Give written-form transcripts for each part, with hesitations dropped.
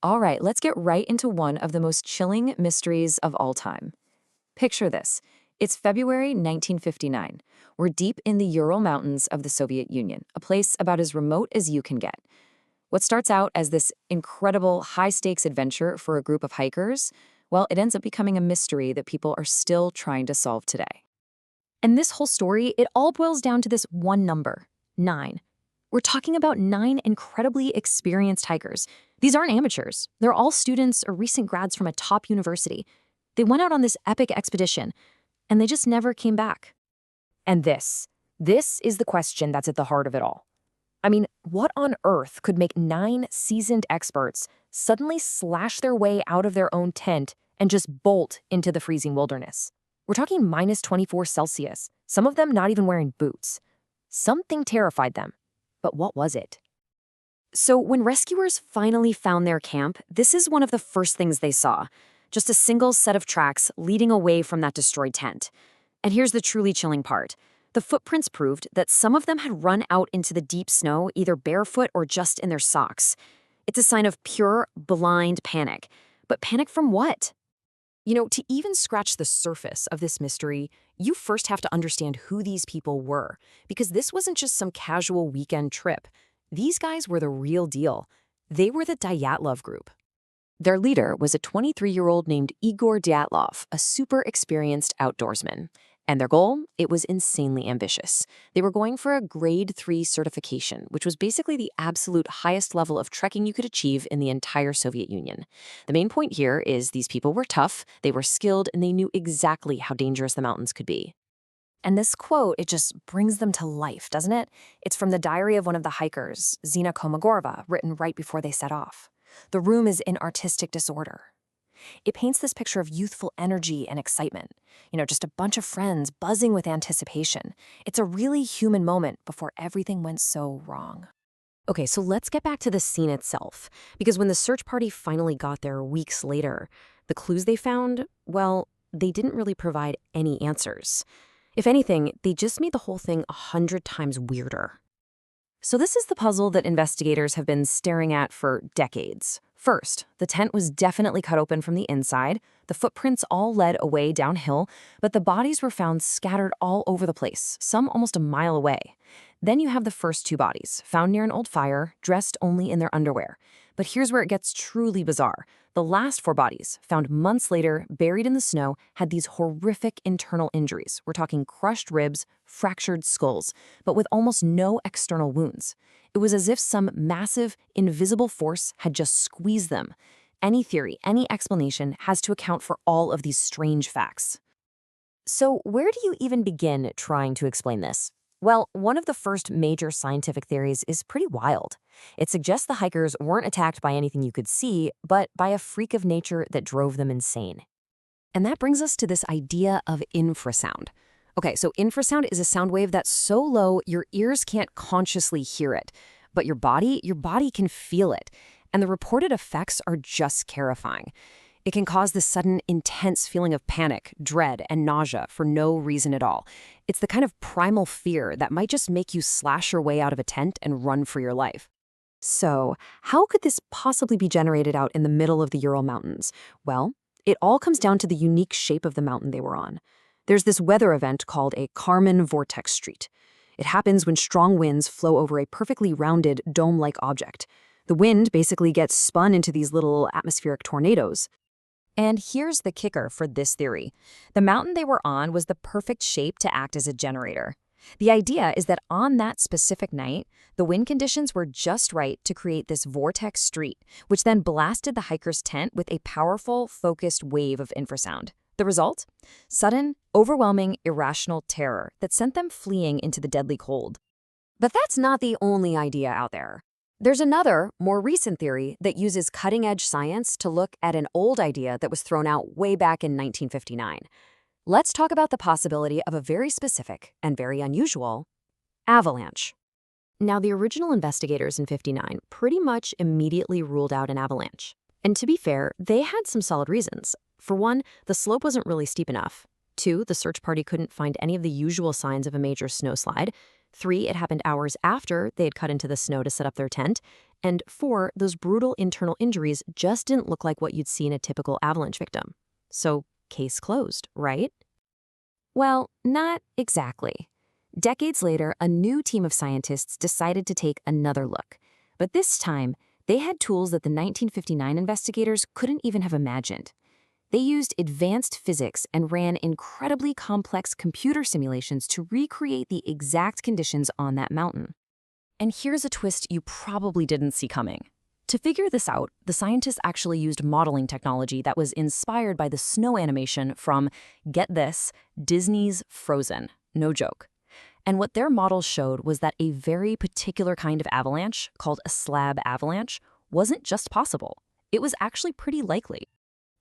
All right, let's get right into one of the most chilling mysteries of all time. Picture this. It's February 1959. We're deep in the Ural Mountains of the Soviet Union, a place about as remote as you can get. What starts out as this incredible high-stakes adventure for a group of hikers, well, it ends up becoming a mystery that people are still trying to solve today. And this whole story, it all boils down to this one number, 9. We're talking about 9 incredibly experienced hikers. These aren't amateurs. They're all students or recent grads from a top university. They went out on this epic expedition, and they just never came back. And this is the question that's at the heart of it all. I mean, what on earth could make 9 seasoned experts suddenly slash their way out of their own tent and just bolt into the freezing wilderness? We're talking minus 24 Celsius, some of them not even wearing boots. Something terrified them. But what was it? So when rescuers finally found their camp, this is one of the first things they saw. Just a single set of tracks leading away from that destroyed tent. And here's the truly chilling part. The footprints proved that some of them had run out into the deep snow, either barefoot or just in their socks. It's a sign of pure, blind panic. But panic from what? You know, to even scratch the surface of this mystery, you first have to understand who these people were, because this wasn't just some casual weekend trip. These guys were the real deal. They were the Dyatlov group. Their leader was a 23-year-old named Igor Dyatlov, a super experienced outdoorsman. And their goal? It was insanely ambitious. They were going for a Grade 3 certification, which was basically the absolute highest level of trekking you could achieve in the entire Soviet Union. The main point here is these people were tough, they were skilled, and they knew exactly how dangerous the mountains could be. And this quote, it just brings them to life, doesn't it? It's from the diary of one of the hikers, Zina Komagorova, written right before they set off. The room is in artistic disorder. It paints this picture of youthful energy and excitement. You know, just a bunch of friends buzzing with anticipation. It's a really human moment before everything went so wrong. Okay, so let's get back to the scene itself. Because when the search party finally got there weeks later, the clues they found, well, they didn't really provide any answers. If anything, they just made the whole thing 100 times weirder. So this is the puzzle that investigators have been staring at for decades. First, the tent was definitely cut open from the inside. The footprints all led away downhill, but the bodies were found scattered all over the place, some almost a mile away. Then you have the first 2 bodies, found near an old fire, dressed only in their underwear. But here's where it gets truly bizarre. The last 4 bodies, found months later, buried in the snow, had these horrific internal injuries. We're talking crushed ribs, fractured skulls, but with almost no external wounds. It was as if some massive, invisible force had just squeezed them. Any theory, any explanation has to account for all of these strange facts. So where do you even begin trying to explain this? Well, one of the first major scientific theories is pretty wild. It suggests the hikers weren't attacked by anything you could see, but by a freak of nature that drove them insane. And that brings us to this idea of infrasound. Okay, so infrasound is a sound wave that's so low your ears can't consciously hear it, but your body can feel it. And the reported effects are just terrifying. It can cause this sudden, intense feeling of panic, dread, and nausea for no reason at all. It's the kind of primal fear that might just make you slash your way out of a tent and run for your life. So, how could this possibly be generated out in the middle of the Ural Mountains? Well, it all comes down to the unique shape of the mountain they were on. There's this weather event called a Kármán vortex street. It happens when strong winds flow over a perfectly rounded, dome-like object. The wind basically gets spun into these little atmospheric tornadoes. And here's the kicker for this theory. The mountain they were on was the perfect shape to act as a generator. The idea is that on that specific night, the wind conditions were just right to create this vortex street, which then blasted the hiker's tent with a powerful, focused wave of infrasound. The result? Sudden, overwhelming, irrational terror that sent them fleeing into the deadly cold. But that's not the only idea out there. There's another, more recent theory that uses cutting-edge science to look at an old idea that was thrown out way back in 1959. Let's talk about the possibility of a very specific and very unusual avalanche. Now, the original investigators in '59 pretty much immediately ruled out an avalanche. And to be fair, they had some solid reasons. For one, the slope wasn't really steep enough. 2, the search party couldn't find any of the usual signs of a major snowslide. 3, it happened hours after they had cut into the snow to set up their tent. And 4, those brutal internal injuries just didn't look like what you'd see in a typical avalanche victim. So, case closed, right? Well, not exactly. Decades later, a new team of scientists decided to take another look. But this time, they had tools that the 1959 investigators couldn't even have imagined. They used advanced physics and ran incredibly complex computer simulations to recreate the exact conditions on that mountain. And here's a twist you probably didn't see coming. To figure this out, the scientists actually used modeling technology that was inspired by the snow animation from, get this, Disney's Frozen. No joke. And what their models showed was that a very particular kind of avalanche, called a slab avalanche, wasn't just possible. It was actually pretty likely.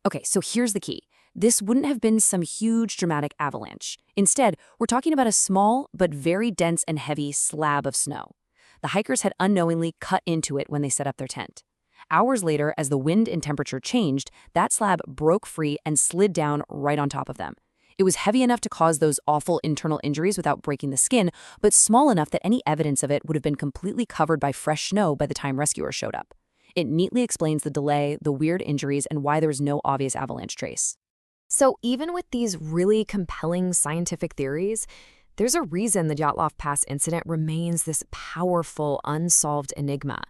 Okay, so here's the key. This wouldn't have been some huge dramatic avalanche. Instead, we're talking about a small but very dense and heavy slab of snow. The hikers had unknowingly cut into it when they set up their tent. Hours later, as the wind and temperature changed, that slab broke free and slid down right on top of them. It was heavy enough to cause those awful internal injuries without breaking the skin, but small enough that any evidence of it would have been completely covered by fresh snow by the time rescuers showed up. It neatly explains the delay, the weird injuries, and why there was no obvious avalanche trace. So even with these really compelling scientific theories, there's a reason the Dyatlov Pass incident remains this powerful, unsolved enigma.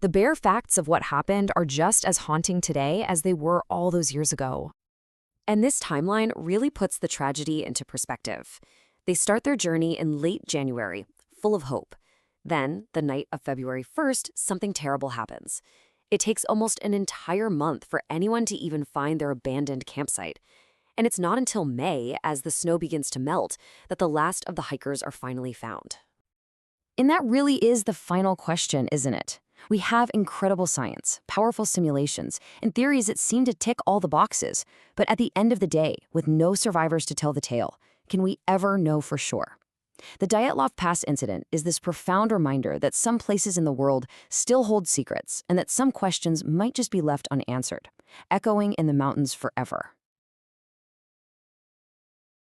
The bare facts of what happened are just as haunting today as they were all those years ago. And this timeline really puts the tragedy into perspective. They start their journey in late January, full of hope. Then, the night of February 1st, something terrible happens. It takes almost an entire month for anyone to even find their abandoned campsite. And it's not until May, as the snow begins to melt, that the last of the hikers are finally found. And that really is the final question, isn't it? We have incredible science, powerful simulations, and theories that seem to tick all the boxes. But at the end of the day, with no survivors to tell the tale, can we ever know for sure? The Dyatlov Pass incident is this profound reminder that some places in the world still hold secrets and that some questions might just be left unanswered, echoing in the mountains forever.